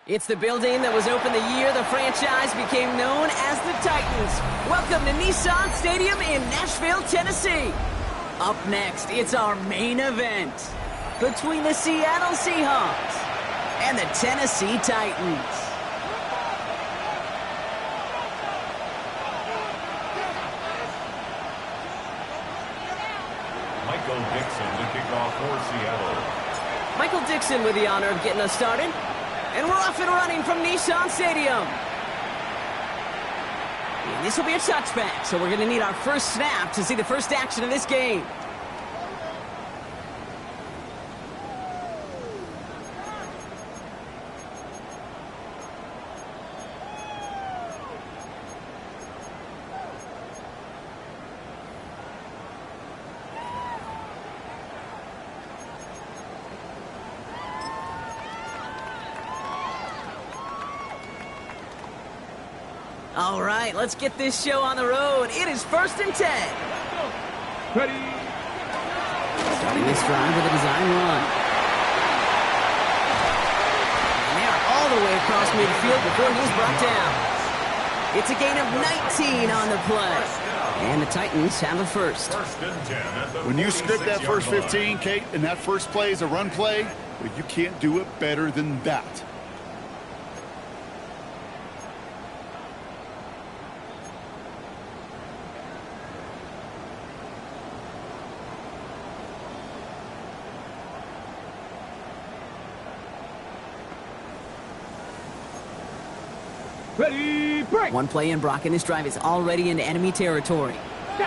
It's the building that was opened the year the franchise became known as the Titans. Welcome to Nissan Stadium in Nashville, Tennessee. Up next, it's our main event between the Seattle Seahawks and the Tennessee Titans. Michael Dixon to kick off for Seattle. Michael Dixon with the honor of getting us started. And we're off and running from Nissan Stadium. And this will be a touchback, so we're going to need our first snap to see the first action of this game. All right, let's get this show on the road. It is 1st and 10. Ready. Starting this drive with a design run. And they are all the way across midfield before he's brought down. It's a gain of 19 on the play. And the Titans have a first. When you script that first 15, Kate, and that first play is a run play, well, you can't do it better than that. Ready, break. One play in, Brock, and this drive is already into enemy territory.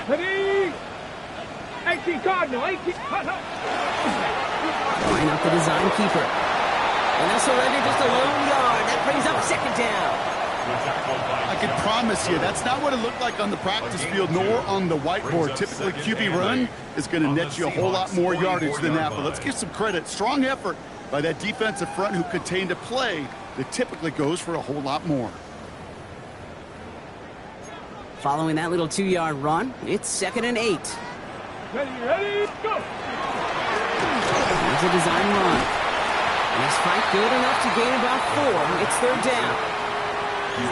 Ready. 18 Cardinal, 18. Line up the design keeper. And that's already just a lone yard. That brings up 2nd down. I can promise you, that's not what it looked like on the practice field nor on the whiteboard. Typically, QB run is going to net you a whole lot more yardage than that. But let's give some credit. Strong effort by that defensive front who contained a play that typically goes for a whole lot more. Following that little 2-yard run, it's 2nd and 8. Ready, go. Here's a design run. And this fight good enough to gain about 4. It's 3rd down.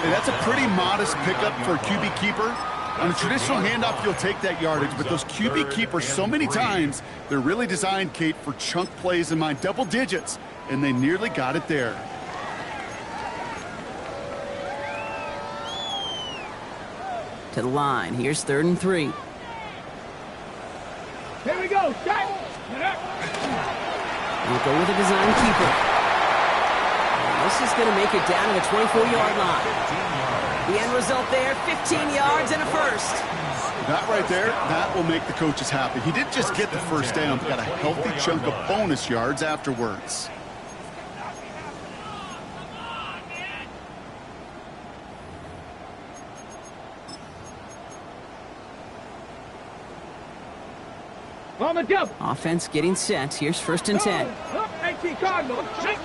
And that's a pretty modest pickup for a QB keeper. On a traditional handoff, you'll take that yardage, but those QB keepers, so many times, they're really designed, Kate, for chunk plays in mind, double digits, and they nearly got it there. to the line. Here's 3rd and 3. Here we go. Set. We'll go with a design keeper. This is going to make it down to the 24-yard line. The end result there, 15 yards and a first. That right there, that will make the coaches happy. He didn't just get the first down, but got a healthy chunk of bonus yards afterwards. On the double. Offense getting set. Here's 1st and 10. Empty Cardinal. Ready,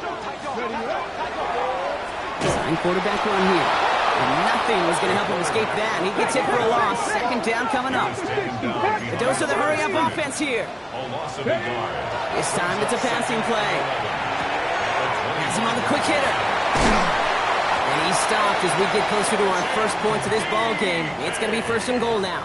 Design quarterback run here. And nothing was going to help him escape that. He gets hit for a loss. 2nd down coming up. The dose of the hurry-up offense here. This time it's a passing play. Has him on the quick hitter. And he's stopped as we get closer to our first points of this ball game. It's going to be 1st and goal now.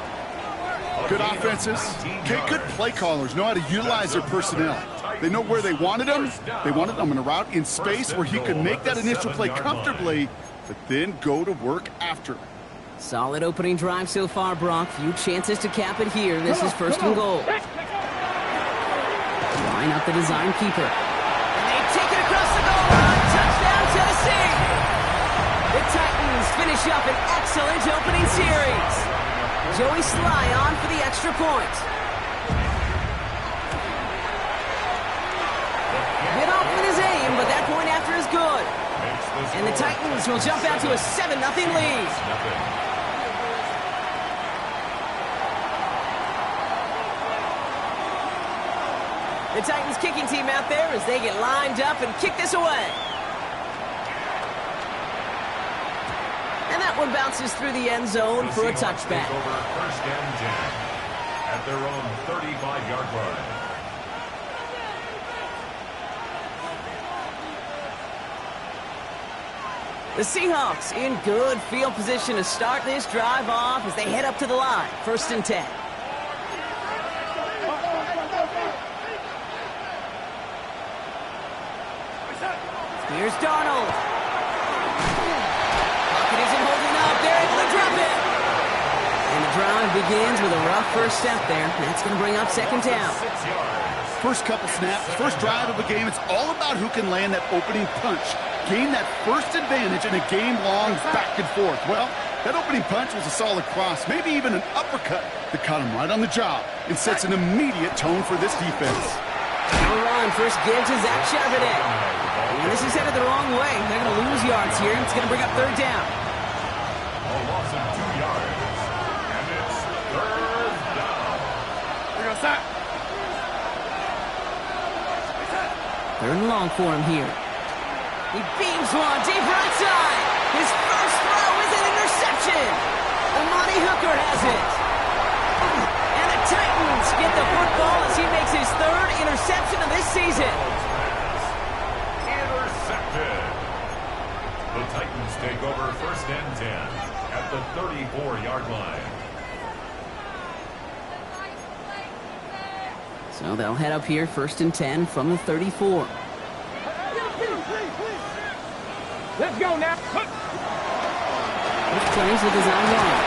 Good offenses. Okay, good play callers know how to utilize their personnel. They know where they wanted them. They wanted them in a route in space where he could make that initial play comfortably, but then go to work after. Solid opening drive so far, Brock. Few chances to cap it here. This is 1st and goal. Line up the design keeper. And they take it across the goal line. Touchdown, Tennessee! The Titans finish up an excellent opening series. Joey Sly on for the extra point. Bit off with his aim, but that point after is good. And the Titans will jump out to a 7-0 lead. The Titans kicking team out there as they get lined up and kick this away. And that one bounces through the end zone for a touchback. Over 1st and 10 at their own 35-yard line. The Seahawks in good field position to start this drive off as they head up to the line. 1st and 10. Here's Darnold. Pocket isn't holding up. They're able to drop it. And the drive begins with a rough first step there. That's going to bring up 2nd down. First couple snaps, first drive of a game, it's all about who can land that opening punch. Gain that first advantage in a game-long back and forth. Well, that opening punch was a solid cross, maybe even an uppercut that caught him right on the job and sets an immediate tone for this defense. All right, first give to Zach Charbonnet. And this is headed the wrong way. They're going to lose yards here. It's going to bring up 3rd down. A loss of 2 yards. And it's 3rd down. We're going to stop. 3rd and long for him here. He beams one deep right side. His first throw is an interception. Amani Hooker has it. And the Titans get the football as he makes his 3rd interception of this season. Intercepted. The Titans take over 1st and 10 at the 34-yard line. So they'll head up here 1st and 10 from the 34. Let's go now. Which plays the design line.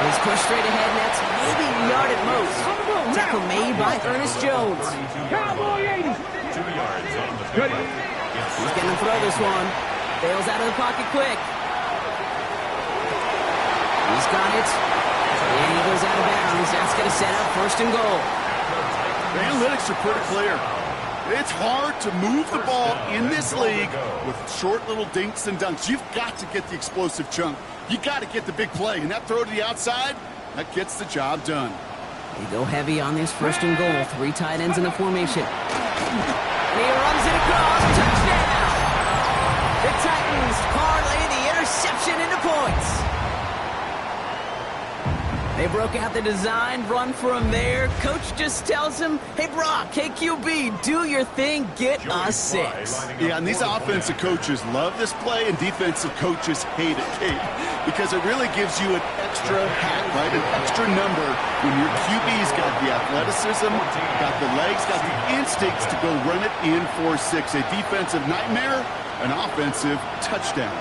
He's pushed straight ahead, and that's maybe a yard at most. Tackle made by Ernest Jones. Cowboy 80. 2 yards on the Ready. pickup. He's going to throw this one. Bails out of the pocket quick. He's got it. And he goes out of bounds. That's going to set up 1st and goal. The analytics are pretty clear. It's hard to move the ball in this league with short little dinks and dunks. You've got to get the explosive chunk. You got to get the big play. And that throw to the outside, that gets the job done. They go heavy on this 1st and goal. 3 tight ends in the formation. And he runs it across. Touchdown! The Titans parlay the interception into points. They broke out the design, run for him there. Coach just tells him, hey, Brock, hey, QB, do your thing, get us 6. Yeah, and these offensive coaches love this play, and defensive coaches hate it, Kate, because it really gives you an extra hat, right, an extra number when your QB's got the athleticism, got the legs, got the instincts to go run it in for 6. A defensive nightmare, an offensive touchdown.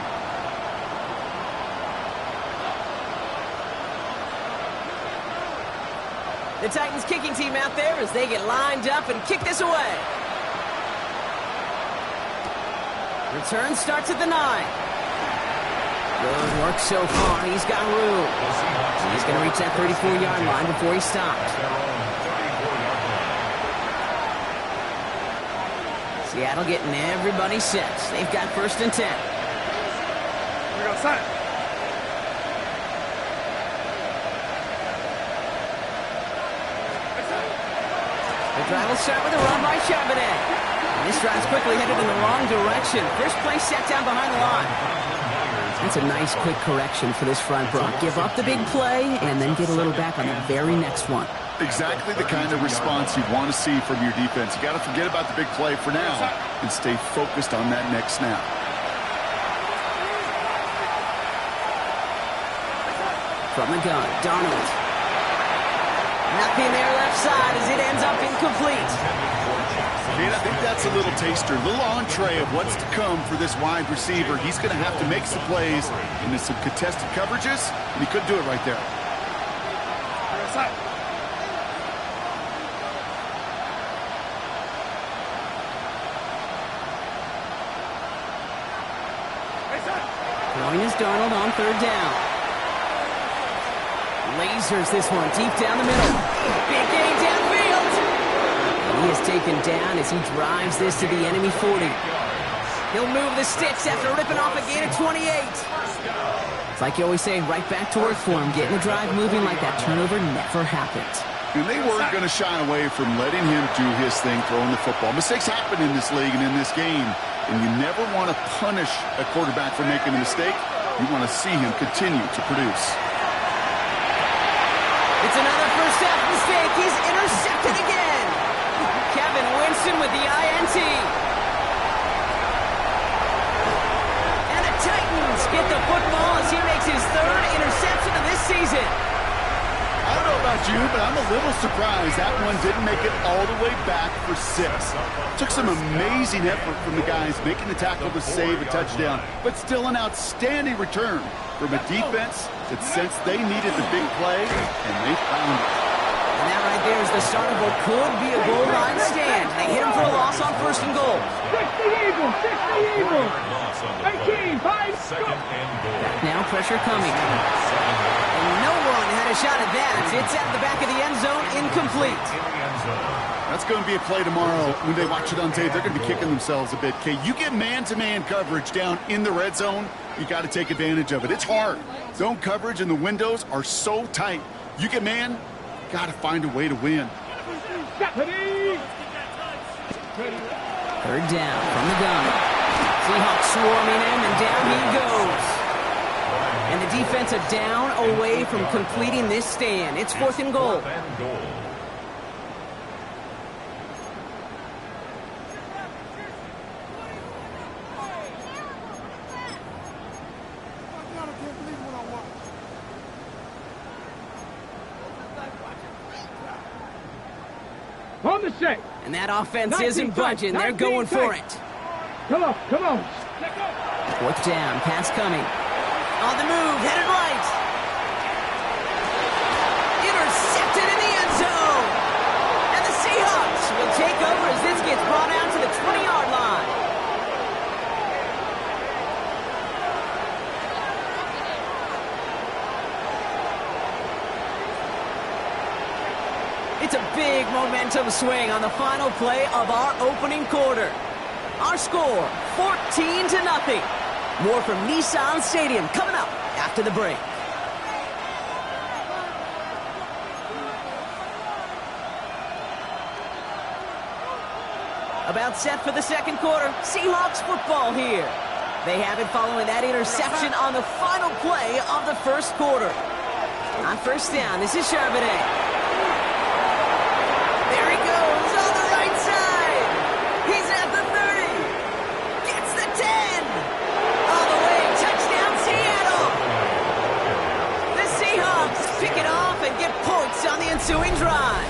The Titans kicking team out there as they get lined up and kick this away. Return starts at the 9. Good work so far. He's got room. He's going to reach that 34-yard line before he stops. Seattle getting everybody set. They've got 1st and 10. We're going to set. The drive will start with a run by Charbonnet. This drive's quickly headed in the wrong direction. First play set down behind the line. That's a nice quick correction for this front, Brock. Give up the big play and then get a little back on the very next one. Exactly the kind of response you'd want to see from your defense. You got to forget about the big play for now and stay focused on that next snap. From the gun, Darnold. Nothing there left side as it ends up incomplete. And I think that's a little taster, a little entree of what's to come for this wide receiver. He's going to have to make some plays into some contested coverages, and he couldn't do it right there. Throwing is Darnold on 3rd down. Lasers this one deep down the middle. Big gain downfield. And he is taken down as he drives this to the enemy 40. He'll move the sticks after ripping off a gain of 28. It's like you always say, right back to work for him. Getting the drive moving like that turnover never happened. And they weren't going to shy away from letting him do his thing, throwing the football. Mistakes happen in this league and in this game, and you never want to punish a quarterback for making a mistake. You want to see him continue to produce. It's another first half mistake. He's intercepted again. Kevin Winston with the INT. And the Titans get the football as he makes his 3rd interception of this season. I don't know about you, but I'm a little surprised that one didn't make it all the way back for 6. Took some amazing effort from the guys making the tackle to save a touchdown, but still an outstanding return from a defense that sensed they needed the big play, and they found it. And that right there is the start of what could be a goal line stand. They hit him for a loss on 1st and goal. 60 Eagles, 60 Eagles. 18, 5, go. Back now, pressure coming. And no one had a shot at that. It's at the back of the end zone, incomplete. That's going to be a play tomorrow. When they watch it on tape, they're going to be kicking themselves a bit. Okay, you get man-to-man coverage down in the red zone, you got to take advantage of it. It's hard. Zone coverage and the windows are so tight. You get man, got to find a way to win. 3rd down from the gun. Seahawks swarming him, and down he goes. And the defense a down away from completing this stand. It's 4th and goal. On the set. And that offense isn't budging. They're going for it. Come on, come on. 4th down, pass coming. On the move, headed right. Intercepted in the end zone. And the Seahawks will take over as this gets brought out to the 20-yard line. It's a big momentum swing on the final play of our opening quarter. Our score, 14-0. More from Nissan Stadium coming up after the break. About set for the 2nd quarter. Seahawks football here. They have it following that interception on the final play of the 1st quarter. On 1st down, this is Charbonnet. There he goes on the right side. He's at the 30. Gets the 10. All the way, touchdown Seattle. The Seahawks pick it off and get points on the ensuing drive.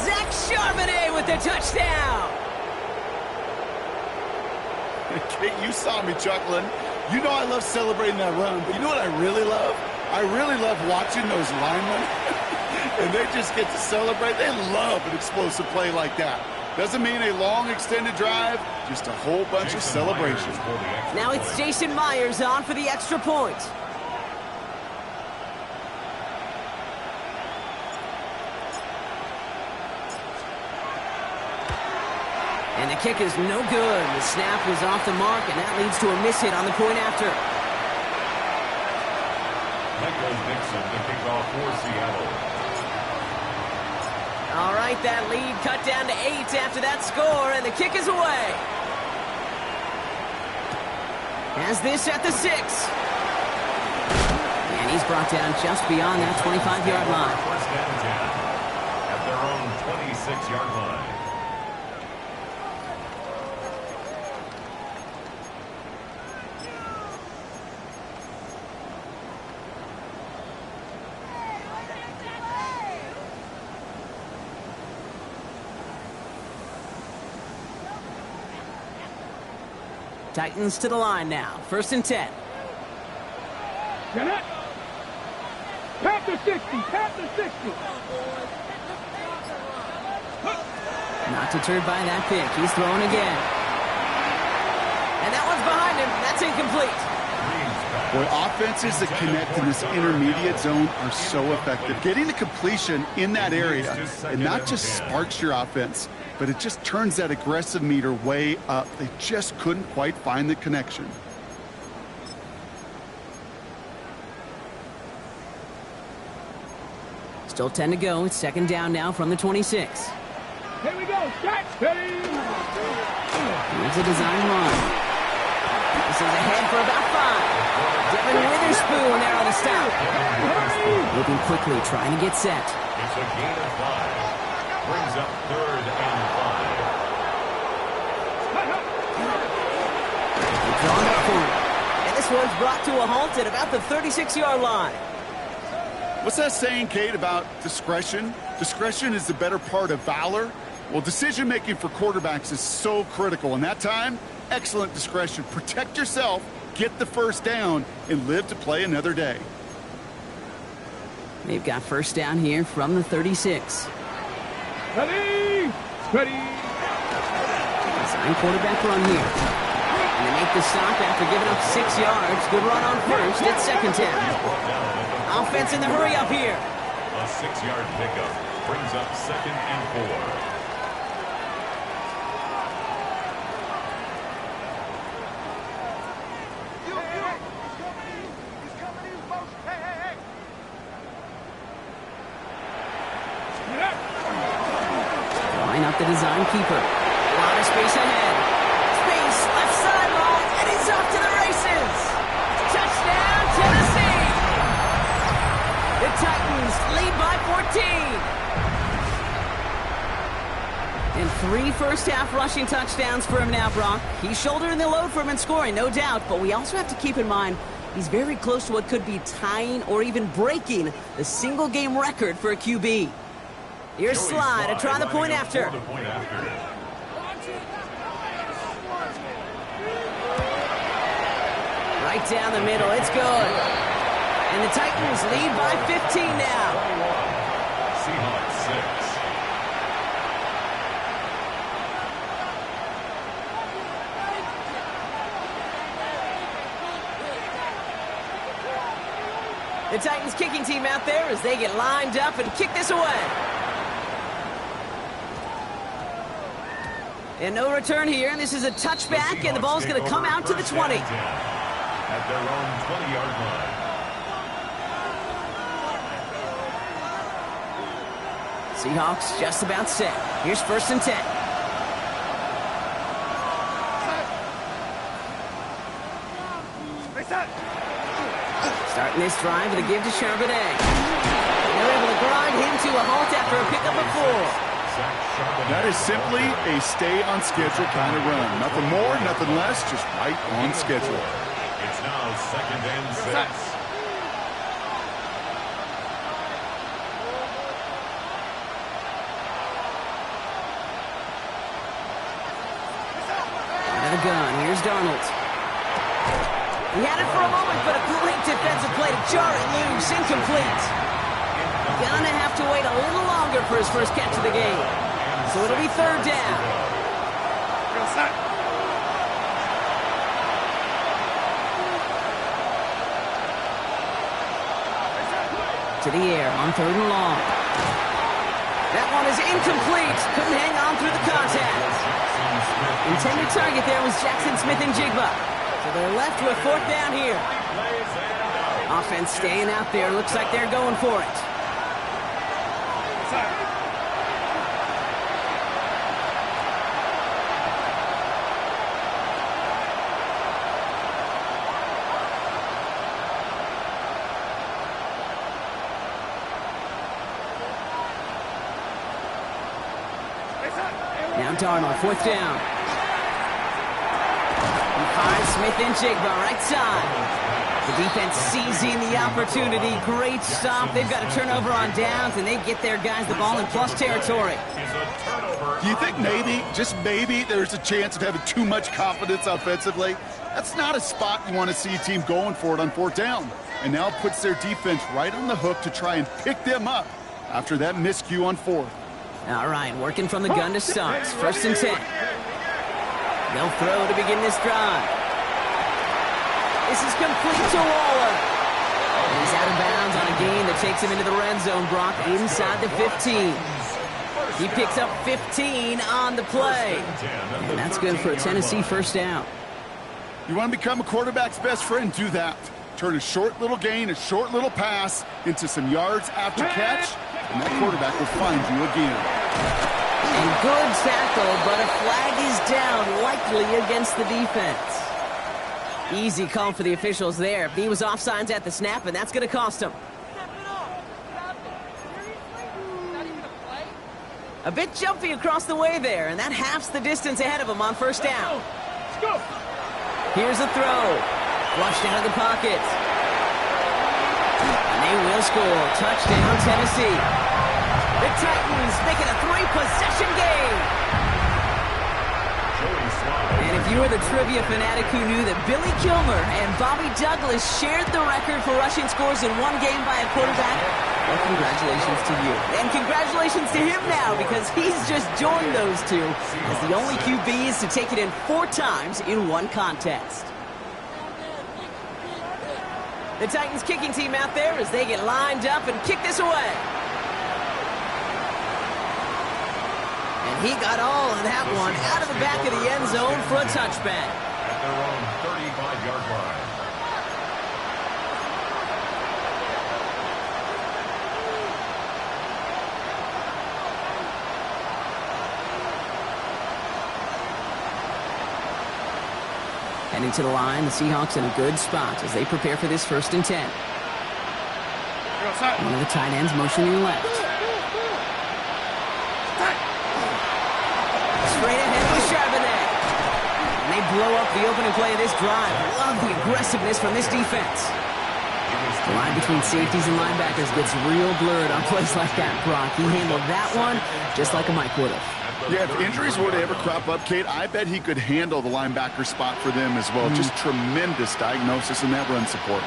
Zach Charbonnet with the touchdown. Kate, you saw me chuckling. You know I love celebrating that run, but you know what I really love? I really love watching those linemen. and they just get to celebrate. They love an explosive play like that. Doesn't mean a long extended drive, just a whole bunch of celebration. Now it's Jason Myers on for the extra point. And the kick is no good. The snap was off the mark, and that leads to a miss hit on the point after. Michael Dixon, the kickoff for Seattle. All right, that lead cut down to 8 after that score, and the kick is away. Has this at the 6. And he's brought down just beyond that 25-yard line. First and 10 at their own 26-yard line. Titans to the line now. First and 10. Get it. Tap the 60. Tap the 60. Not deterred by that pick. He's throwing again. And that one's behind him. That's incomplete. Boy, offenses that connect in this intermediate zone are so effective. Getting the completion in that area, it not just sparks your offense, but it just turns that aggressive meter way up. They just couldn't quite find the connection. Still 10 to go. It's second down now from the 26. Here we go. Start. Ready. Here's a design run. This is ahead for about 5. Devin Witherspoon there on the stop. Moving quickly, trying to get set. It's a gain of 5. Brings up third and 5. Drawn up for it. And this one's brought to a halt at about the 36-yard line. What's that saying, Kate, about discretion? Discretion is the better part of valor. Well, decision-making for quarterbacks is so critical. And that time, excellent discretion. Protect yourself, get the first down, and live to play another day. They've got first down here from the 36. Ready. Ready. Design quarterback run here. And they make the stop after giving up 6 yards. Good run on first. It's second down. Offense in the hurry up here. A 6-yard pickup brings up second and 4. Line up the design keeper. A lot of space ahead. Space, left sideline, and he's off to the races. Touchdown, Tennessee. The Titans lead by 14. And 3 first-half rushing touchdowns for him now, Brock. He's shouldering the load for him in scoring, no doubt, but we also have to keep in mind he's very close to what could be tying or even breaking the single-game record for a QB. Here's Slide to try the point after. Right down the middle, it's good. And the Titans lead by 15 now. Seahawks 6. The Titans kicking team out there as they get lined up and kick this away. And no return here. This is a touchback, and the ball's going to come out to the 20. At their own 20-yard line. Seahawks just about set. Here's first and 10. Starting this drive with a give to Charbonnet. They're able to grind him to a halt after a pickup of 4. That is simply a stay-on-schedule kind of run. Nothing more, nothing less, just right on schedule. It's now second and 6. Out of the gun, here's Darnold. He had it for a moment, but a great defensive play to jar it loose. Incomplete. gonna have to wait a little longer for his first catch of the game. So it'll be third down. To the air on third and long. That one is incomplete. Couldn't hang on through the contact. Intended target there was Jackson Smith-Njigba. So they're left with fourth down here. Offense staying out there. Looks like they're going for it. Now Darnold, fourth down. He finds Smith-Njigba, right side. The defense seizing the opportunity. Great stop. They've got a turnover on downs, and they get their guys the ball in plus territory. Do you think maybe, just maybe, there's a chance of having too much confidence offensively? That's not a spot you want to see a team going for it on fourth down. And now it puts their defense right on the hook to try and pick them up after that miscue on fourth. All right, working from the gun to start. First and 10. They'll throw to begin this drive. This is complete to Waller. And he's out of bounds on a gain that takes him into the red zone, Brock, inside the 15. He picks up 15 on the play. And that's good for a Tennessee first down. You want to become a quarterback's best friend? Do that. Turn a short little gain, a short little pass into some yards after catch, and that quarterback will find you again. And good tackle, but a flag is down, likely against the defense. Easy call for the officials there. He was offsides at the snap, and that's going to cost him. A bit jumpy across the way there, and that halves the distance ahead of him on first down. Here's a throw. Flushed out of the pocket. And they will score. Touchdown, Tennessee. The Titans making a 3-possession game. And if you were the trivia fanatic who knew that Billy Kilmer and Bobby Douglas shared the record for rushing scores in one game by a quarterback, well, congratulations to you. And congratulations to him now, because he's just joined those two as the only QBs to take it in 4 times in one contest. The Titans kicking team out there as they get lined up and kick this away. And he got all of that one out of the back of the end zone for a touchback. At their own 35-yard line. Heading to the line, the Seahawks in a good spot as they prepare for this first and 10. One of the tight ends motioning left. Straight ahead with Charbonnet. And they blow up the opening play of this drive. Love the aggressiveness from this defense. The line between safeties and linebackers gets real blurred on plays like that, Brock. He handled that one just like a Mike would have. Yeah, if injuries were to ever crop up, Kate, I bet he could handle the linebacker spot for them as well. Just tremendous diagnosis in that run support.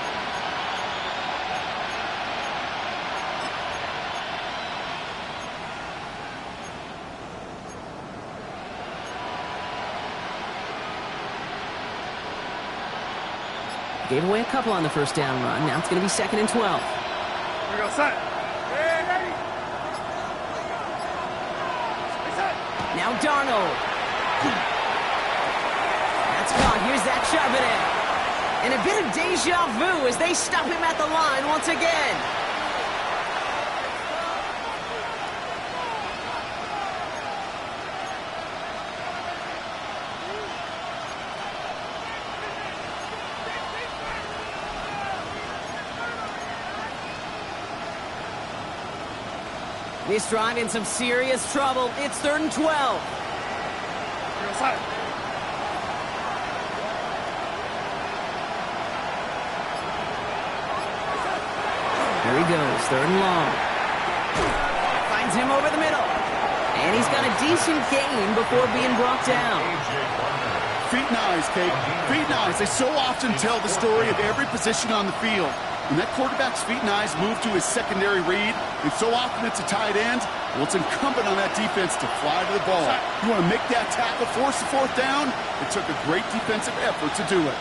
Gave away a couple on the first down run. Now it's going to be 2nd and 12. Here we go, set. Now Darnold. That's caught. Here's that Charbonnet. And a bit of deja vu as they stop him at the line once again. This drive in some serious trouble. It's 3rd and 12. There he goes, 3rd and long. Finds him over the middle. And he's got a decent gain before being brought down. Feet and eyes, Kate. Feet and eyes. They so often tell the story of every position on the field. When that quarterback's feet and eyes move to his secondary read, and so often it's a tight end, well, it's incumbent on that defense to fly to the ball. You want to make that tackle, force the fourth down? It took a great defensive effort to do it.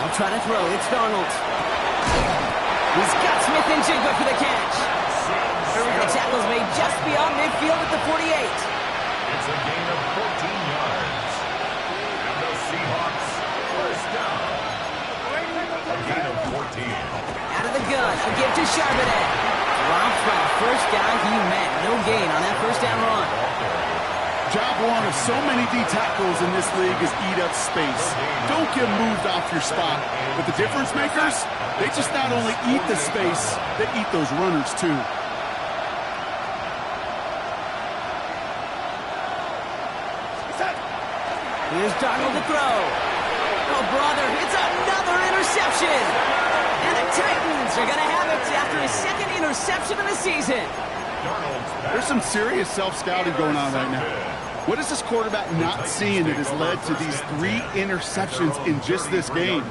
I'll try to throw. It's Darnold. He's got Smith and Jigba for the catch. And the tackle's made just beyond midfield at the 48. It's a gain of 14 yards. And the Seahawks first down. A gain of 14. Out of the gun, a give to Charbonnet. Dropped for the first guy he met. No gain on that first down run. Job one of so many D tackles in this league is eat up space. Don't get moved off your spot. But the difference makers, they just not only eat the space, they eat those runners too. Here's Darnold to throw. Oh, brother, it's another interception. And the Titans are going to have it after his second interception of the season. There's some serious self-scouting going on right now. What is this quarterback not seeing that has led to these 3 interceptions in just this game?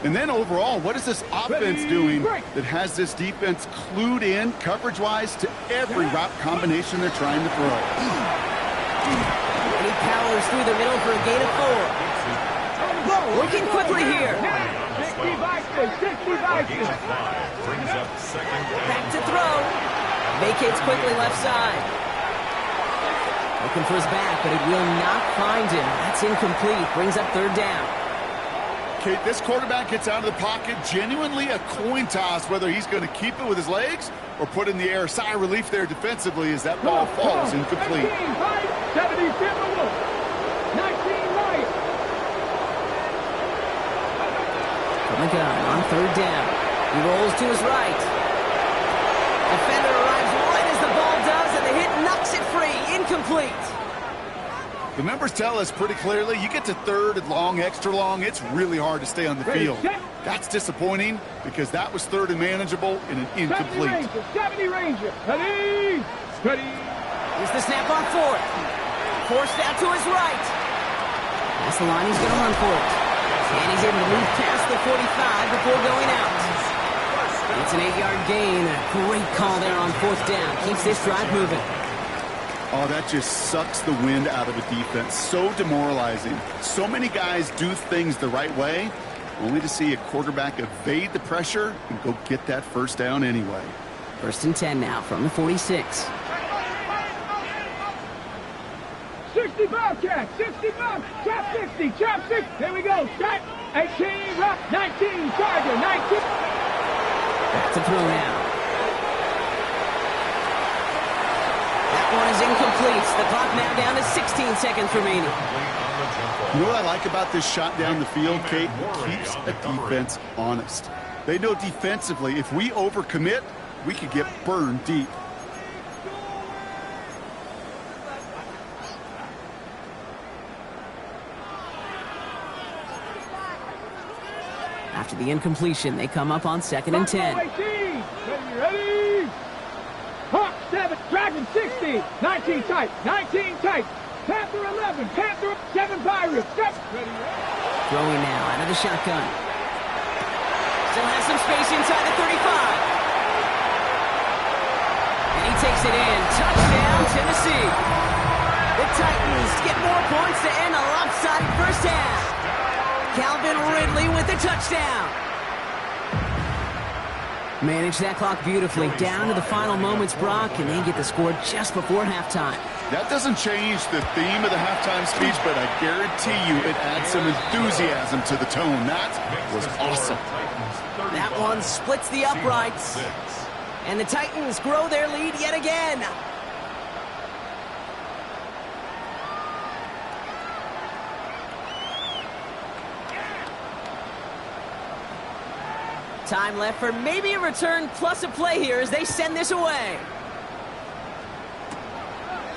And then overall, what is this offense doing that has this defense clued in coverage-wise to every route combination they're trying to throw? And he powers through the middle for a gain of 4. Working quickly here. 65. Back to throw. Vacates quickly left side. Looking for his back, but it will not find him. That's incomplete. Brings up third down. Okay, this quarterback gets out of the pocket, genuinely a coin toss whether he's going to keep it with his legs or put in the air. Sigh of relief there defensively as that ball falls incomplete. 19 right, 70 Timberwolves. 19 right. From the gun on third down. He rolls to his right. Defender arrives right as the ball does, and the hit knocks it free. Incomplete. The numbers tell us pretty clearly, you get to third and long, extra long, it's really hard to stay on the field. That's disappointing because that was third and manageable in an incomplete. 70 Ranger. Ready. Here's the snap on fourth. Forced out to his right. That's the line he's going to run for it. And he's able to move past the 45 before going out. It's an 8-yard gain. A great call there on fourth down. Keeps this drive moving. Oh, that just sucks the wind out of a defense. So demoralizing. So many guys do things the right way, only to see a quarterback evade the pressure and go get that first down anyway. First and 10 now from the 46. 60 Bobcat, 60 Bob, chop 60, chop 60. There we go. Shot 18, rock 19, Charger 19. Back to throw now. That one is incomplete. The clock now down to 16 seconds remaining. You know what I like about this shot down the field, Kate? It keeps a defense honest. They know defensively, if we overcommit, we could get burned deep. After the incompletion, they come up on second and 10. Ready? Hawk 7, Dragon 60, 19 tight, 19 tight. Panther 11, Panther 7 Pirates. Ready? Throwing now out of the shotgun. Still has some space inside the 35. And he takes it in. Touchdown, Tennessee. The Titans get more points to end a lopsided first half. Calvin Ridley with the touchdown. Manage that clock beautifully. Down to the final moments, Brock, and they get the score just before halftime. That doesn't change the theme of the halftime speech, but I guarantee you it adds some enthusiasm to the tone. That was awesome. That one splits the uprights. And the Titans grow their lead yet again. Time left for maybe a return plus a play here as they send this away.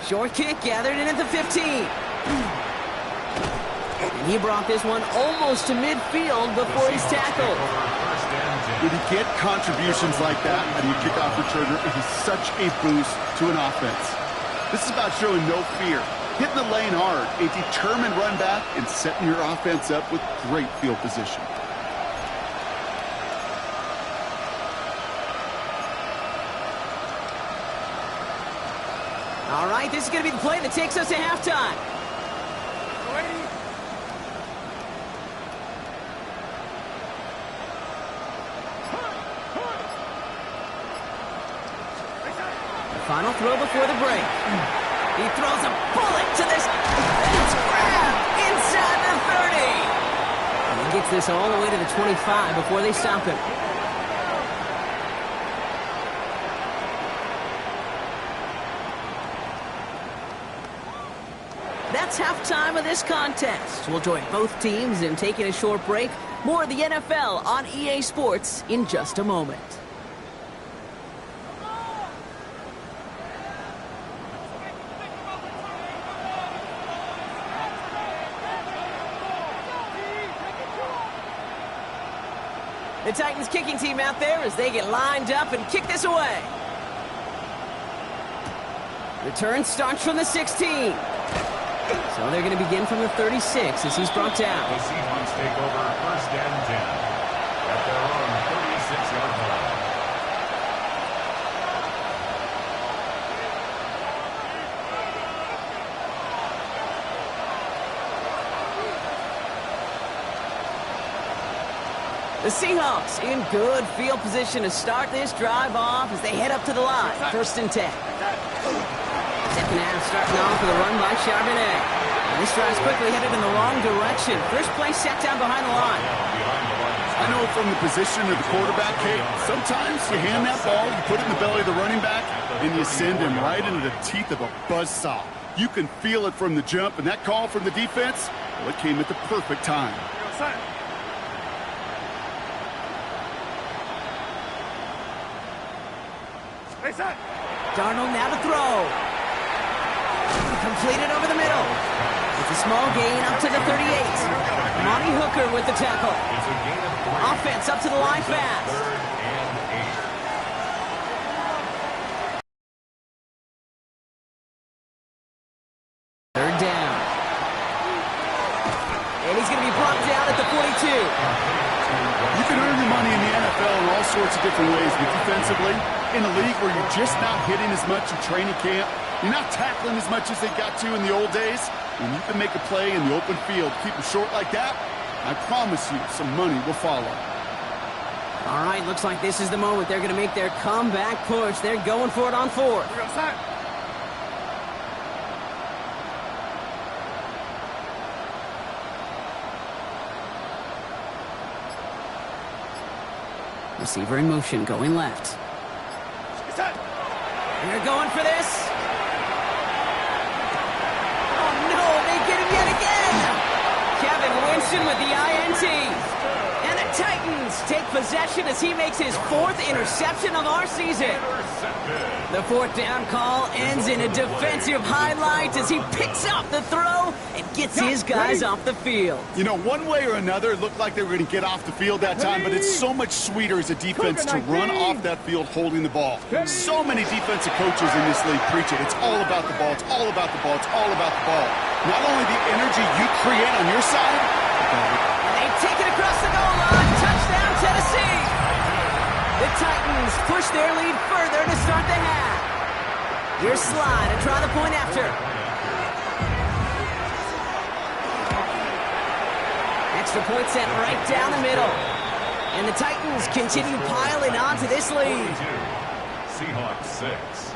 Short kick gathered in at the 15. And he brought this one almost to midfield before he's tackled. When you get contributions like that out of your kickoff returner, it is such a boost to an offense. This is about showing no fear. Hitting the lane hard, a determined run back, and setting your offense up with great field position. All right, this is going to be the play that takes us to halftime. Final throw before the break. He throws a bullet to this. It's grabbed inside the 30. And he gets this all the way to the 25 before they stop him. That's halftime of this contest. We'll join both teams in taking a short break. More of the NFL on EA Sports in just a moment. The Titans kicking team out there as they get lined up and kick this away. Return starts from the 16. So they're going to begin from the 36 as he's brought down. The Seahawks take over first and 10 at their own 36-yard line. The Seahawks in good field position to start this drive off as they head up to the line. First and 10. Second half starting off with a run by Charbonnet. And this drive's quickly headed in the wrong direction. First play set down behind the line. I know from the position of the quarterback, Kate, sometimes you hand that ball, you put it in the belly of the running back, and you send him right into the teeth of a buzzsaw. You can feel it from the jump, and that call from the defense, well, it came at the perfect time. Darnold now to throw. Completed over the middle. It's a small gain up to the 38. Monty Hooker with the tackle. Offense up to the line fast. Third down. And he's going to be brought down at the 42. You can earn your money in the NFL in all sorts of different ways, but defensively, in a league where you're just not hitting as much in training camp, you're not tackling as much as they got to in the old days, when you can make a play in the open field, keep it short like that, I promise you some money will follow. All right, looks like this is the moment they're going to make their comeback push. They're going for it on fourth. Receiver in motion, going left. They're going for this. Oh, no, they get him yet again. Kevin Winston with the INT. And the Titans take possession as he makes his fourth interception of our season. The fourth down call ends in a defensive highlight as he picks up the throw and gets his guys off the field. You know, one way or another, it looked like they were going to get off the field that time, but it's so much sweeter as a defense to run off that field holding the ball. So many defensive coaches in this league preach it. It's all about the ball. It's all about the ball. It's all about the ball. Not only the energy you create on your side, and they take it across the goal line. Touchdown, Tennessee. The Titans push their lead further to start the half. Here's Slide to try the point after. Extra point set right down the middle. And the Titans continue piling onto this lead. Seahawks 6.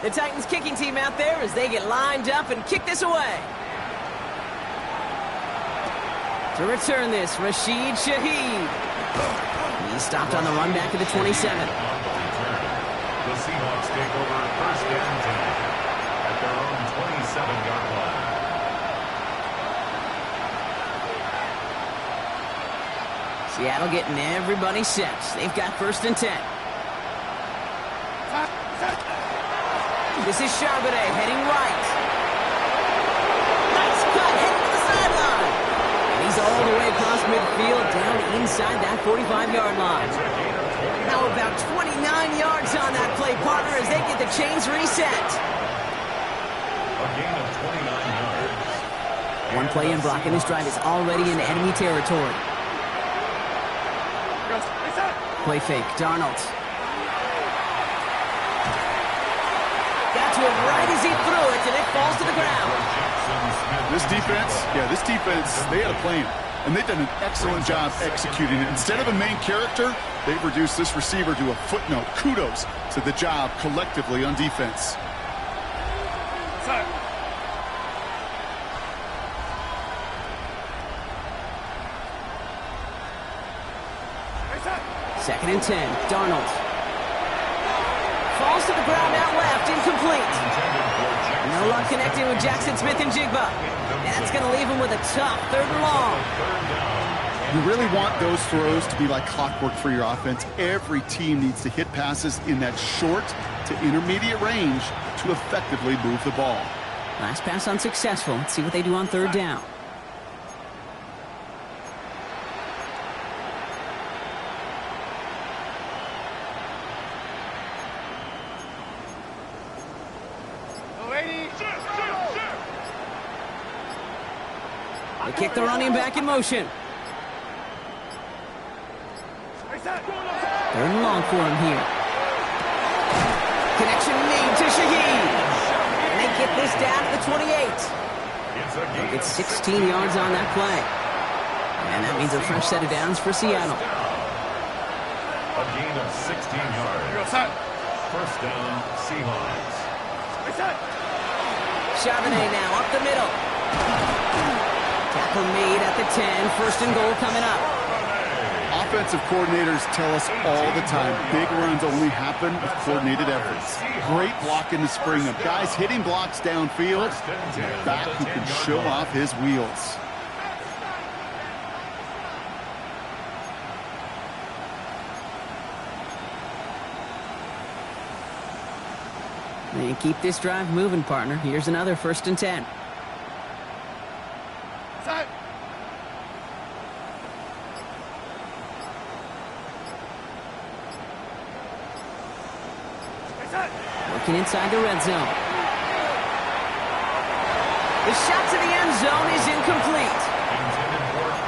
The Titans kicking team out there as they get lined up and kick this away. To return this, Rashid Shaheed. He's stopped on the run back at the 27. The Seahawks take over first and 10 at their own 27-yard line. Seattle getting everybody set. They've got first and 10. This is Charbonnet heading right. Nice cut, heading to the sideline. And he's all the way across midfield, 45-yard line. How about 29 yards on that play, partner, as they get the chains reset. A gain of 29 yards. One play in blocking this drive is already in enemy territory. Play fake, Darnold. Got to him right as he threw it, and it falls to the ground. This defense, they had a plan, and they've done an excellent job executing it. Instead of a main character, they've reduced this receiver to a footnote. Kudos to the job collectively on defense. Second and 10, Darnold. Falls to the ground out left, incomplete. No luck connecting with Jackson Smith and Jigba. That's going to leave him with a tough 3rd and long. You really want those throws to be like clockwork for your offense. Every team needs to hit passes in that short to intermediate range to effectively move the ball. Last pass unsuccessful. Let's see what they do on 3rd down. They kick the running back in motion. 3rd and long for him here. Connection made to Shaheed. And they get this down to the 28. They get 16 yards on that play. And that means a fresh set of downs for Seattle. A gain of 16 yards. First down, Seahawks. Charbonnet now up the middle. Tackle made at the 10. 1st and goal coming up. Offensive coordinators tell us all the time, big runs only happen with coordinated efforts. Great block in the spring of guys hitting blocks downfield, and a back who can show off his wheels. They keep this drive moving, partner. Here's another 1st and 10. Working inside the red zone. The shot to the end zone is incomplete.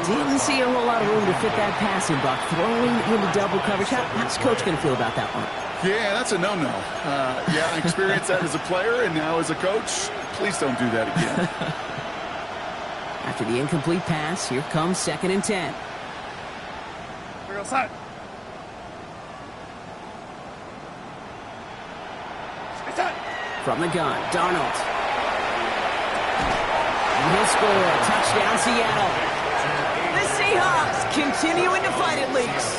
Didn't see a whole lot of room to fit that passing block. Throwing into double coverage. How's Coach going to feel about that one? Yeah, that's a no-no. Yeah, I experienced that as a player, and now as a coach, please don't do that again. After the incomplete pass, here comes 2nd and 10. From the gun, Darnold. And he'll score. Touchdown, Seattle. The Seahawks continuing to fight it, leaks.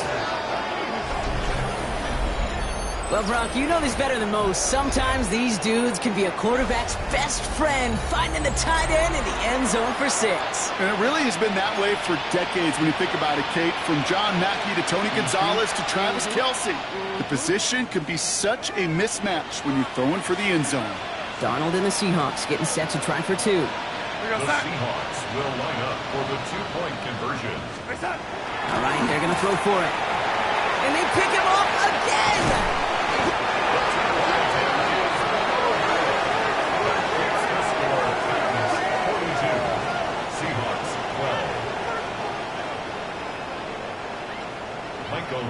Well, Brock, you know this better than most. Sometimes these dudes can be a quarterback's best friend, finding the tight end in the end zone for 6. And it really has been that way for decades when you think about it, Kate. From John Mackey to Tony Gonzalez to Travis Kelce. The position can be such a mismatch when you're throwing for the end zone. Darnold and the Seahawks getting set to try for 2. The Seahawks will line up for the 2-point conversion. All right, they're going to throw for it. And they pick him off again!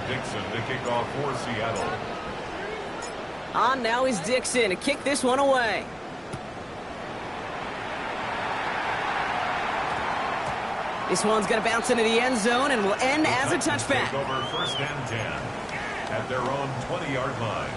Dixon to kick off for Seattle. On now is Dixon to kick this one away. This one's going to bounce into the end zone and will end as a touchback. Over 1st and 10 at their own 20-yard line.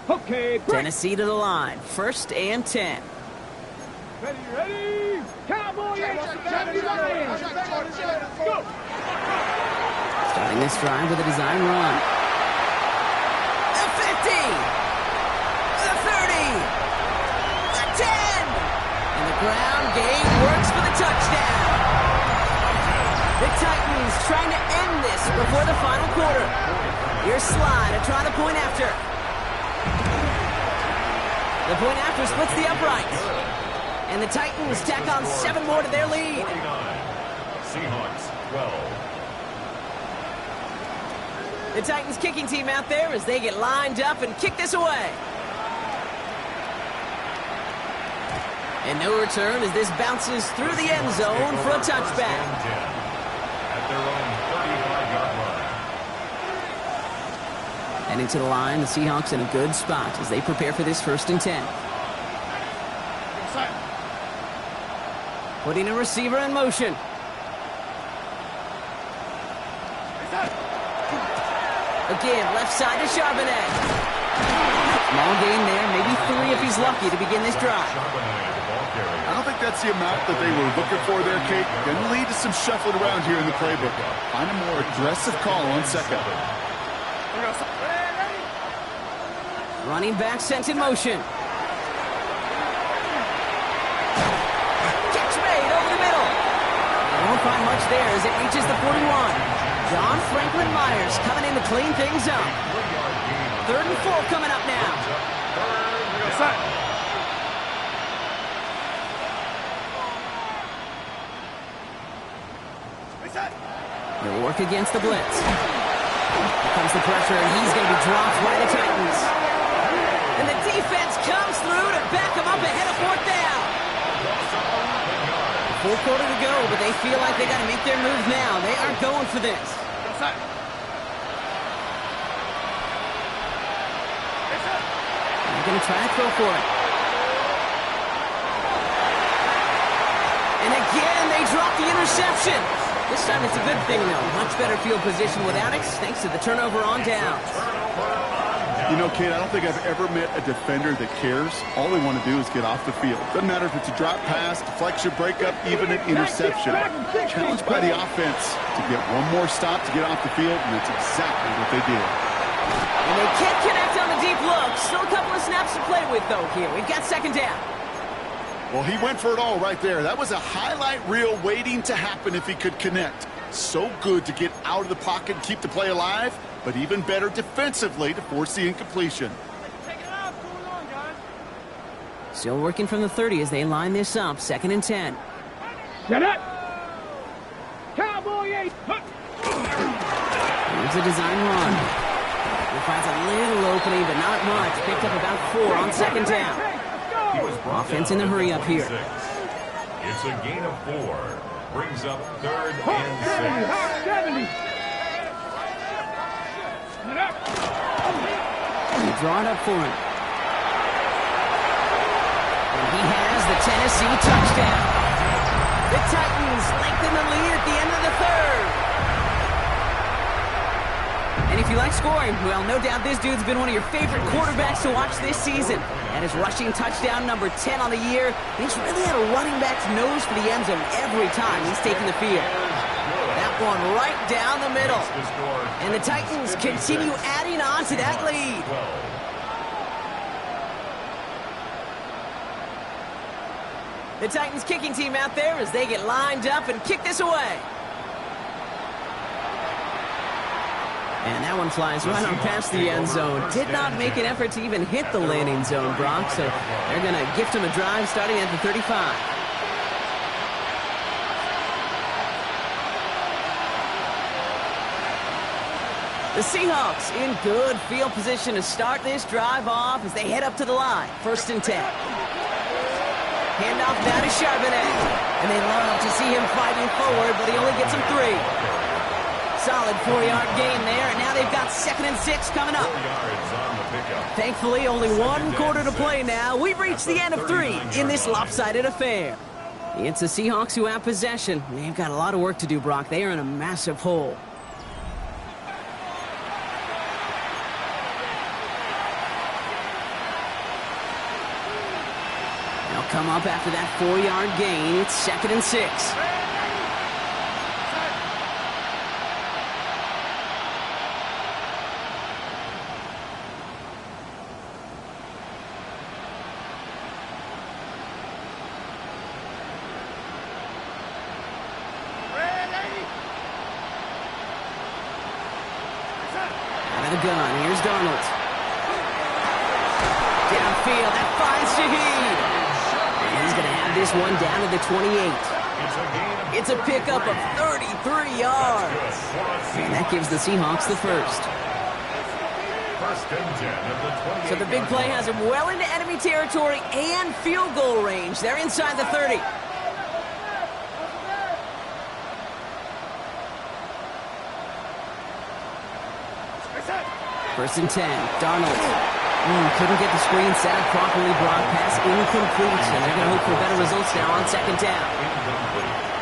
Okay, break. Tennessee to the line. 1st and 10. Ready. Cowboys, 70 Lions. Go. Starting this drive with a design run. The 50. The 30. The 10. And the ground game works for the touchdown. The Titans trying to end this before the final quarter. Here's Sly to try the point after. The point after splits the uprights. And the Titans tack on 7 more to their lead. 49. Seahawks 12. The Titans kicking team out there as they get lined up and kick this away. And no return as this bounces through the end zone for a touchback. At their own 35-yard line. Heading to the line, the Seahawks in a good spot as they prepare for this 1st and 10. Putting a receiver in motion. Again, left side to Charbonnet. Small gain there, maybe 3 if he's lucky to begin this drive. I don't think that's the amount that they were looking for there, Kate. Going to lead to some shuffling around here in the playbook. Find a more aggressive call on 2nd. Running back sent in motion. Catch made over the middle. They won't find much there as it reaches the 41. John Franklin Myers coming in to clean things up. 3rd and 4 coming up now. He'll work against the blitz. Here comes the pressure, and he's going to be dropped by the Titans. And the defense comes through to back him up ahead of 4th down. Full quarter to go, but they feel like they got to make their move now. They aren't going for this. They're going to try to throw for it. And again, they drop the interception. This time it's a good thing, though. Much better field position without it, thanks to the turnover on downs. You know, Kate, I don't think I've ever met a defender that cares. All they want to do is get off the field. Doesn't matter if it's a drop pass, deflection, breakup, even an interception. Challenged by the offense to get one more stop to get off the field, and that's exactly what they did. And they can't connect on the deep look. Still a couple of snaps to play with, though, here. We've got 2nd down. Well, he went for it all right there. That was a highlight reel waiting to happen if he could connect. So good to get out of the pocket and keep the play alive, but even better defensively to force the incompletion. Still working from the 30 as they line this up. 2nd and 10. Set up. Cowboy 8. Here's a design run. He finds a little opening, but not much. Picked up about 4 on 2nd down. Offense in a hurry up here. It's a gain of 4. Brings up 3rd and 6. 70. Set up. They draw it up for him. And he has the Tennessee touchdown. The Titans lengthen the lead at the end of the 3rd. And if you like scoring, well, no doubt this dude's been one of your favorite quarterbacks to watch this season. And his rushing touchdown number 10 on the year, he's really had a running back's nose for the end zone every time he's taken the field. That one right down the middle. And the Titans continue adding on to that lead. The Titans kicking team out there as they get lined up and kick this away. And that one flies right on past the end zone. Did not make an effort to even hit the landing zone, Brock, so they're going to gift him a drive starting at the 35. The Seahawks in good field position to start this drive off as they head up to the line. 1st and 10. Handoff down to Charbonnet. And they love to see him fighting forward, but he only gets him 3. Solid 4-yard gain there, and now they've got 2nd and 6 coming up. Thankfully, only 1 quarter to play now. We've reached the end of 3 in this lopsided affair. It's the Seahawks who have possession. They've got a lot of work to do, Brock. They are in a massive hole. They'll come up after that 4-yard gain. It's 2nd and 6. the gun. Here's Darnold. Downfield, that finds Shaheed. And he's going to have this one down to the 28. It's a pickup of 33 yards. And that gives the Seahawks the first. First and 10 at the 28. So the big play has him well into enemy territory and field goal range. They're inside the 30. First and 10, Darnold. Couldn't get the screen set up properly. Broad pass incomplete, and they're going to hope for better results now on second down.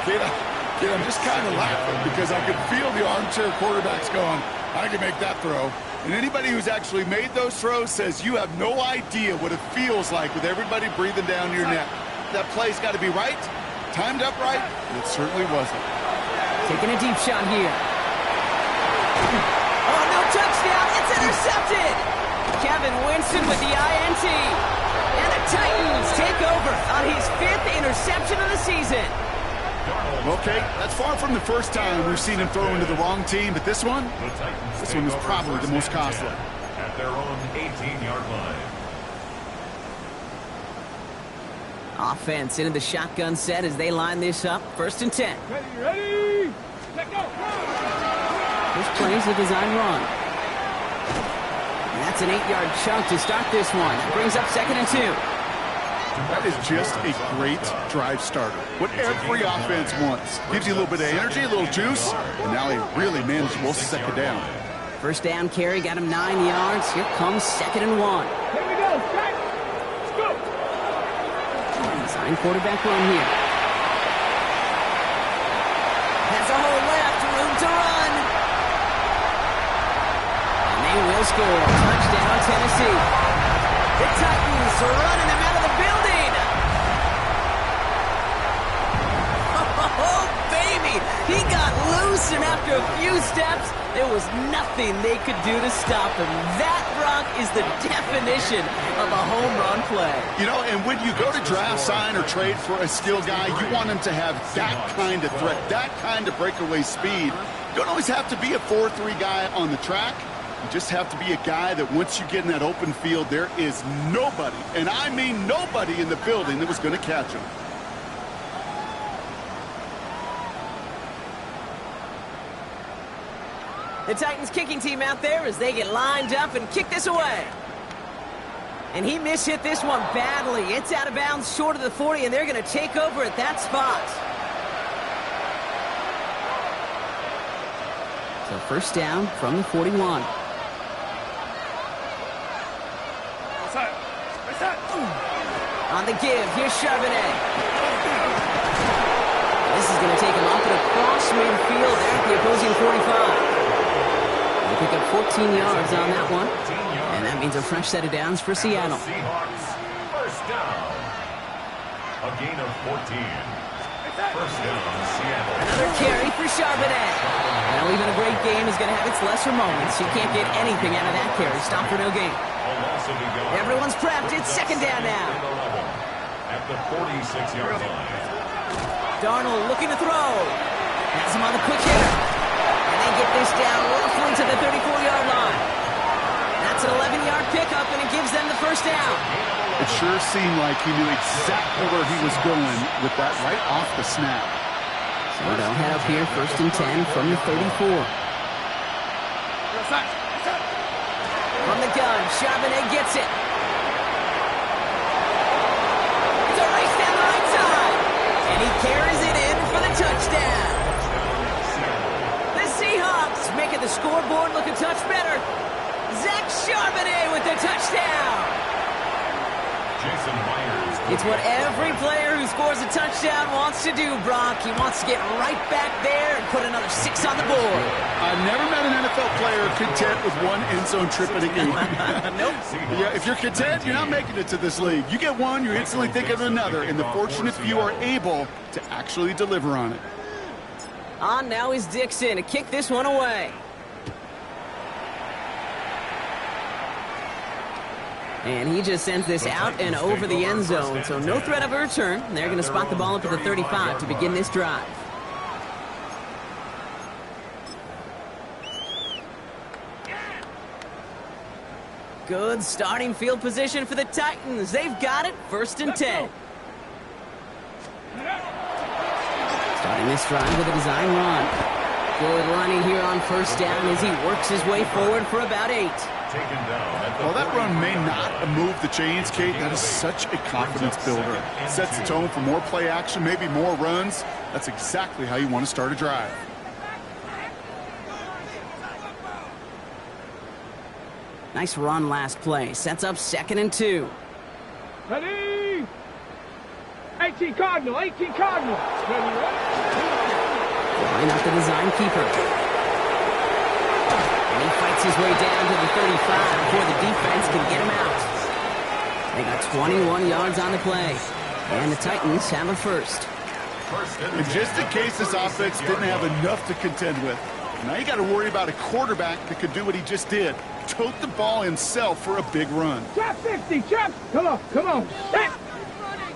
Kid, I'm just kind of laughing because I could feel the armchair quarterbacks going, I can make that throw. And anybody who's actually made those throws says you have no idea what it feels like with everybody breathing down your neck. That play's got to be right, timed up right, and it certainly wasn't. Taking a deep shot here. Oh, no touchdown. It's intercepted. Kevin Winston with the INT. And the Titans take over on his 5th interception of the season. Okay, that's far from the first time we've seen him throw into the wrong team, but this one is probably the most costly. At their own 18-yard line. Offense into the shotgun set as they line this up. First and 10. Ready, let go. This plays a design run. And that's an 8-yard chunk to start this one. That brings up second and 2. That is just a great drive starter. What every offense wants. Gives you a little bit of energy, a little juice, and now a really manageable second down. First down carry got him 9 yards. Here comes second and 1. Here we go, strike. Let's go. Design quarterback run here. Has a hole left, room to run. And they will score. Touchdown, Tennessee. The Titans are running them out of the building. Oh, baby. He got loose, and after a few steps, there was nothing they could do to stop him. That, Brock, is the definition of a home run play. You know, and when you go to draft, sign, or trade for a skill guy, you want him to have that kind of threat, that kind of breakaway speed. You don't always have to be a 4-3 guy on the track. You just have to be a guy that once you get in that open field, there is nobody, and I mean nobody in the building that was going to catch him. The Titans kicking team out there as they get lined up and kick this away. And he mishit this one badly. It's out of bounds short of the 40, and they're going to take over at that spot. So first down from the 41. On the give, here's Charbonnet. This is going to take him up and across midfield there at the opposing 45. They pick up 14 yards on that one. And that means a fresh set of downs for Seattle. Seahawks, first down. A gain of 14. First down, Seattle. Another carry for Charbonnet. Well, even a great game is going to have its lesser moments. You can't get anything out of that carry. Stop for no gain. Everyone's prepped. It's second down now. At the 46-yard line. Darnold looking to throw. Has him on the quick hitter. And they get this down roughly to the 34-yard line. That's an 11-yard pickup, and it gives them the first down. It sure seemed like he knew exactly where he was going with that right off the snap. So they'll head up here first and 10 from the 34. From the gun, Charbonnet gets it. It's a race down the right side. And he carries it in for the touchdown. The Seahawks making the scoreboard look a touch better. Zach Charbonnet with the touchdown. Jason Myers. It's what every player who scores a touchdown wants to do, Brock. He wants to get right back there and put another 6 on the board. I've never met an NFL player content with one end zone trip in a game. Nope. Yeah, if you're content, you're not making it to this league. You get one, you're instantly thinking of another, and the fortunate few are able to actually deliver on it. On now is Dixon to kick this one away. And he just sends this out and over the end zone, so no threat of a return. They're going to spot the ball up at the 35 to begin this drive. Good starting field position for the Titans. They've got it, 1st and 10. Starting this drive with a design run. Good running here on 1st down as he works his way forward for about 8. Well, that run may not move the chains, Kate. That is such a confidence builder. Sets the tone for more play action, maybe more runs. That's exactly how you want to start a drive. Nice run last play. Sets up 2nd and 2. Ready? 18 Cardinal, 18 Cardinal. Ready, ready. Line up the design keeper. And he fights his way down to the 35 before the defense can get him out. They got 21 yards on the play. And the Titans have a 1st. And just in case this offense didn't have enough to contend with, now you got to worry about a quarterback that could do what he just did. Tote the ball himself for a big run. Trap 60, trap. Come on, come on. Set.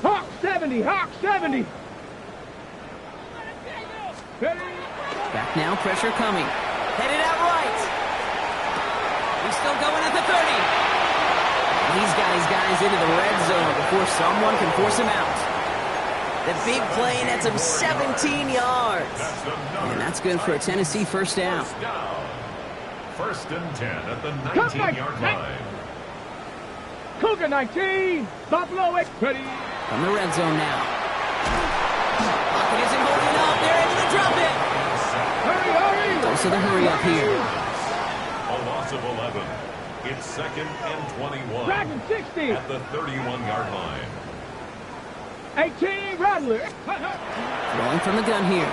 Hawk 70, Hawk 70. Ready? Back now, pressure coming. Headed out right. He's still going at the 30. He's got his guys into the red zone before someone can force him out. The big play nets him 17 yards. And that's good for a Tennessee 1st down. 1st and 10 at the 19-yard line. Cougar 19. Buffalo 8. Ready? From the red zone now. Pocket isn't holding up. They're able to drop it. Hurry, hurry. Also the hurry up here. A loss of 11. It's 2nd and 21. Dragon 60. At the 31-yard line. 18 Rattler. Throwing from the gun here.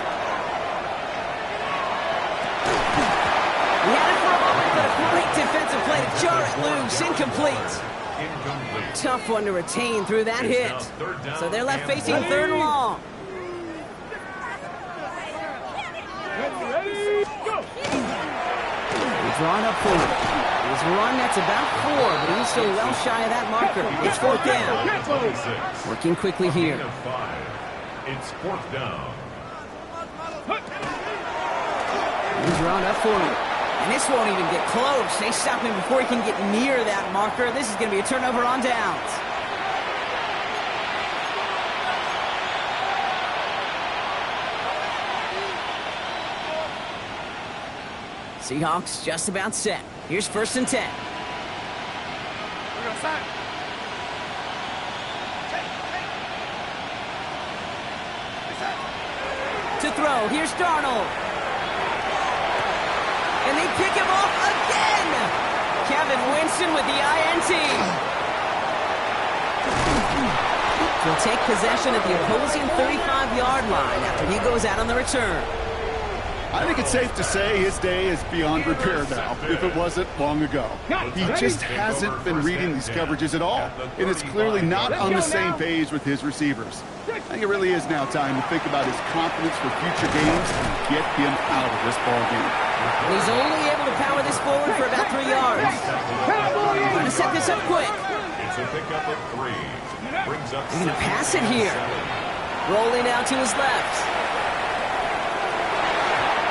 He had it for a moment, but a great defensive play to jar it loose. Incomplete. Tough one to retain through that hit. So they're left facing 3rd and long. Ready, go. He's drawn up for it. His run, that's about 4, but he's still well shy of that marker. It's 4th down. Working quickly here. It's 4th down. He's drawn up for him. And this won't even get close. They stop him before he can get near that marker. This is going to be a turnover on downs. Seahawks just about set. Here's 1st and 10. To throw, here's Darnold. And they pick him off again! Kevin Winston with the INT. He'll take possession at the opposing 35-yard line after he goes out on the return. I think it's safe to say his day is beyond repair now, if it wasn't long ago. He just hasn't been reading these coverages at all, and it's clearly not on the same page with his receivers. I think it really is now time to think about his confidence for future games and get him out of this ball game. He's only able to power this forward for about 3 yards. Trying to set this up quick. It's a pickup of 3. Brings up. He's going to pass it here. Rolling out to his left.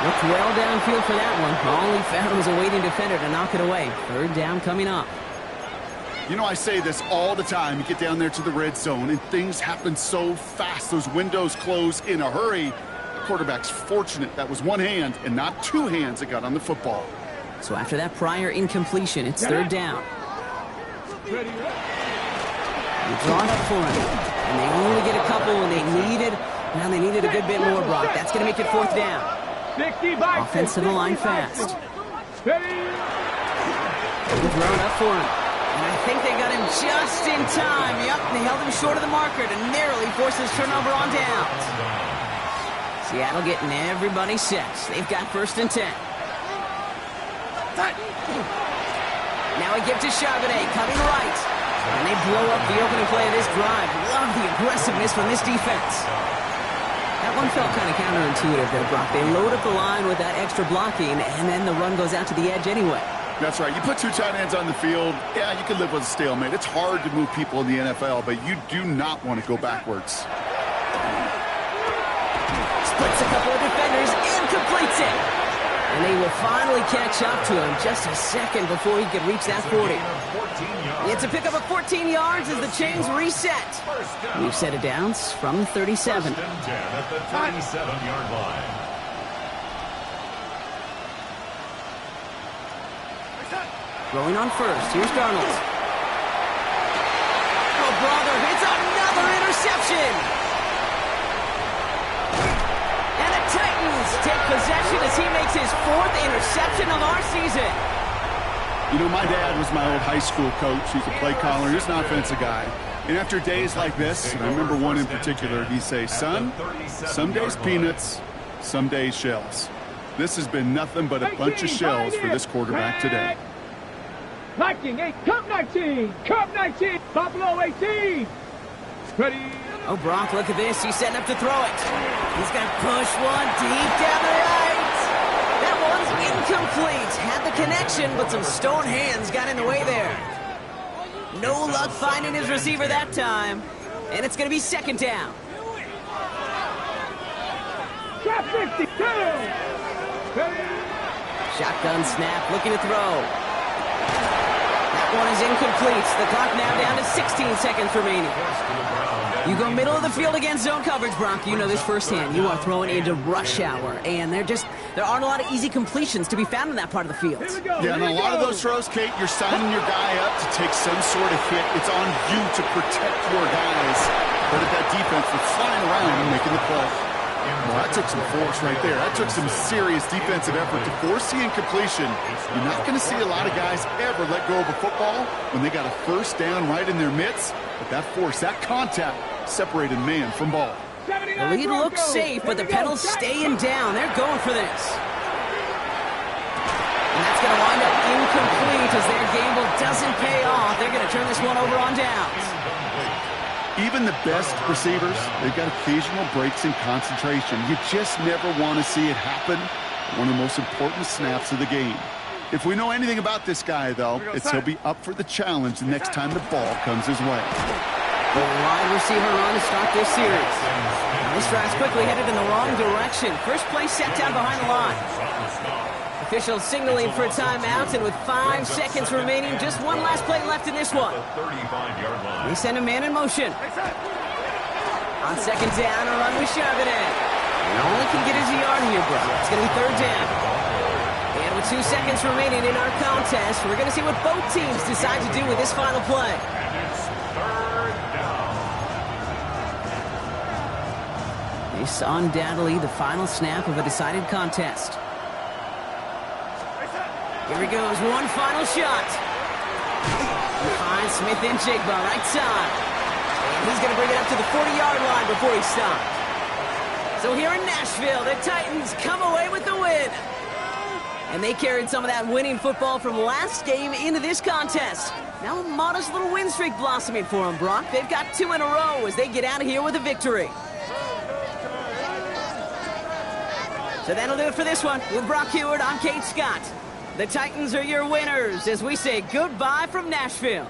Looked well downfield for that one. All he found was a waiting defender to knock it away. 3rd down coming up. You know, I say this all the time. You get down there to the red zone, and things happen so fast. Those windows close in a hurry. The quarterback's fortunate that was one hand and not 2 hands that got on the football. So after that prior incompletion, it's 3rd down. They're drawn up for him. And they only get a couple when they needed. Now they needed a good bit more, Brock. That's going to make it 4th down. Offensive line fast. They're drawn up for him. And I think they got him just in time. Yep, they held him short of the marker to narrowly force this turnover on downs. Seattle getting everybody set. They've got 1st and 10. Now a give to Charbonnet, coming right. And they blow up the opening play of this drive. Love the aggressiveness from this defense. That one felt kind of counterintuitive there, Brock. They load up the line with that extra blocking, and then the run goes out to the edge anyway. That's right. You put 2 tight ends on the field, yeah, you can live with a stalemate. It's hard to move people in the NFL, but you do not want to go backwards. Splits a couple of defenders and completes it. And they will finally catch up to him just a second before he could reach that 40. It's a pickup of 14 yards as the chains reset. We've set it down from 37. First and 10 at the 37-yard line. Throwing on first. Here's Darnold. Oh, brother, it's another interception. And the Titans take possession as he makes his 4th interception of our season. You know, my dad was my old high school coach. He's a play caller. He's an offensive guy. And after days like this, and I remember one in particular, he'd say, son, some days peanuts, some days shells. This has been nothing but a bunch of shells for this quarterback today. 19, 8, Cup 19, Cup 19, Buffalo 18. Ready? Oh, Brock, look at this. He's setting up to throw it. He's going to push one deep down the right. That one's incomplete. Had the connection, but some stone hands got in the way there. No luck finding his receiver that time. And it's going to be 2nd down. Drop 62. Ready? Shotgun snap, looking to throw. That one is incomplete. The clock now down to 16 seconds remaining. You go middle of the field against zone coverage, Brock. You know this firsthand. You are throwing into rush hour, and there aren't a lot of easy completions to be found in that part of the field. Yeah, and a lot of those throws, Kate, you're signing your guy up to take some sort of hit. It's on you to protect your guys. But at that defense, they're flying around and making the play. Well, that took some force right there. That took some serious defensive effort to force the incompletion. You're not going to see a lot of guys ever let go of a football when they got a 1st down right in their midst. But that force, that contact, separated man from ball. The lead looks safe, but the pedals staying down. They're going for this. And that's going to wind up incomplete as their gamble doesn't pay off. They're going to turn this one over on downs. Even the best receivers, they've got occasional breaks in concentration. You just never want to see it happen. One of the most important snaps of the game. If we know anything about this guy, though, it's he'll be up for the challenge the next time the ball comes his way. The wide receiver run to start this series. This drive's quickly headed in the wrong direction. First play set down behind the line. Officials signaling for a timeout, and with 5 seconds remaining, just one last play left in this one. They send a man in motion. On 2nd down, a run with Charbonnet. And only can get his yard here, bro. It's going to be 3rd down. And with 2 seconds remaining in our contest, we're going to see what both teams decide to do with this final play. This undoubtedly the final snap of a decided contest. Here he goes, one final shot. He finds Smith and Jigba right side. And he's going to bring it up to the 40-yard line before he stopped. So here in Nashville, the Titans come away with the win. And they carried some of that winning football from last game into this contest. Now a modest little win streak blossoming for them, Brock. They've got 2 in a row as they get out of here with a victory. So that'll do it for this one. With Brock Heward, I'm Kate Scott. The Titans are your winners as we say goodbye from Nashville.